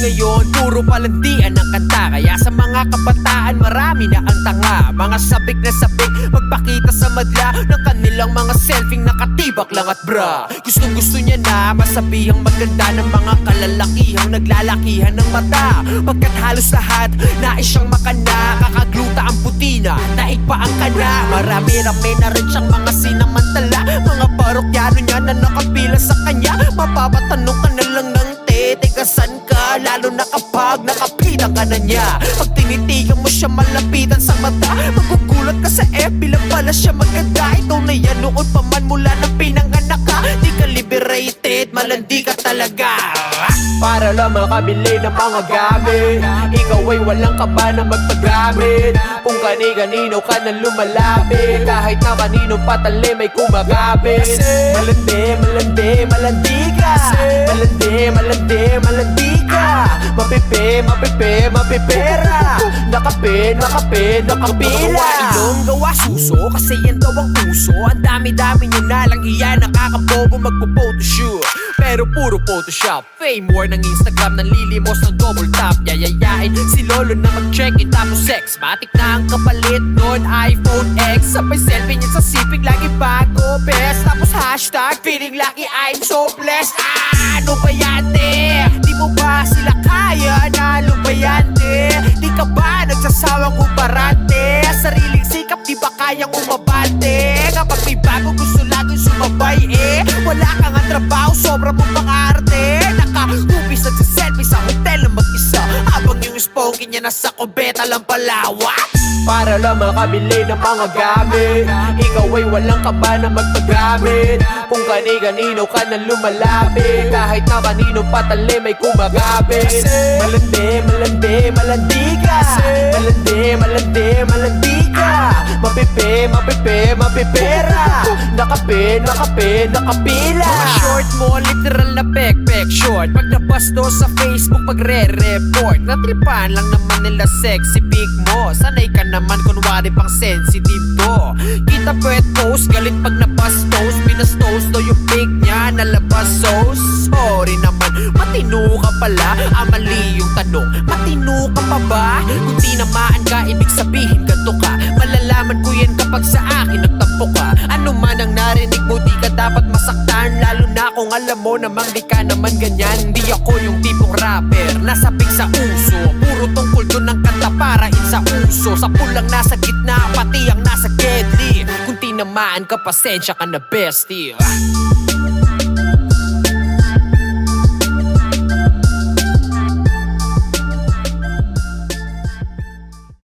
ngayon puro palandian ang kanta, kaya sa mga kabataan marami na ang tanga. Mga sabik na sabik magpakita sa madla ng kanilang mga selfie nakatibak lang at bra. Gustong gusto niya na masabihang maganda ng mga kalalakihang naglalakihan ng mata. Pagkat halos lahat nais siyang makana, kakagluta ang putina, daig pa ang kana. Marami-rami na rin siyang mga sinamantala, mga parokyano niya na nakapila sa kanya. Mapapatanong ka na lang ng tigasan ka, lalo na kapag nakapitan ka na niya. Pag tinitigan mo siya malapitan sa mata, magugulat ka sa FB lang pala siya maganda. Ikaw na yan noon pa man mula na pinanganak ka. Di ka liberated, malandi ka talaga. Para lang makabili ng mga gamit, ikaw ay walang kaba na magpagamit. Kung kani-kanino ka na lumalapit, kahit na kaninong patali may kumagabit. Malandi, malandi, malandi ka. Malandi, malandi, malandi ka. Mapipi, mapipi, mapipera. Nakape, nakape, nakapila. Gawa ilong, gawa suso, kasi yan daw ang uso. Ang dami-dami nyo na lang iya, nakakabobo magpo-photoshoot. Pero puro Photoshop, fame war ng Instagram, nanlilimos ng double tap. Yayayain si Lolo na mag-check it, tapos sex matik na ang kapalit nun, iPhone X. Sabay selfie niya sa sipig, lagi bago, best. Tapos hashtag, feeling lucky, I'm so blessed. Ano ba yan, te? Di mo ba sila kaya? Nalo ba yan, te? Di ka ba nagsasawang kuparante? Sariling sikap, di ba kayang umabante? Kapag may bago gusto laging sumabay, wala kang ang trabaho, sobra mo pang arte. Nakahubis nagsiselfie sa hotel na mag-isa, habang yung spongy niya nasa kubeta lang palawa. Para lang makabili ng mga gamit, ikaw ay walang kaba na magpagamit. Kung kani-kanino ka na lumalapit, kahit na kaninong patali may kumagabit. Malandi, malandi, malandi ka. Malandi, malandi, malandi ka. Mapipi, mapipi, mapipera. Nakape, nakape, nakapila. Mga short mo, literal na pek-pek short. Pag nabasto sa Facebook, magre-report. Natripan lang naman nila sexy big mo. Sanay ka naman, kunwari pang sensitive to. Kita pwet post, galit pag nabastos. Binastos daw yung big niya, nalabas sauce. Sorry naman, matino ka pala. Mali yung tanong, matino ka pa ba? Kung tinamaan ka, ibig sabihin ganto ka. Malalaman ko yan kapag sa akin nagtampo ka. Ano man ang narinig mo, di ka dapat masaktan. Lalo na kung alam mo namang di ka naman ganyan. Di ako yung tipong rapper, nasabik sa uso. Puro tungkol doon ang kanta para sa uso. Sa pulang nasa gitna, pati ang nasa deadly. Kung tinamaan ka, pasensya ka na bestie.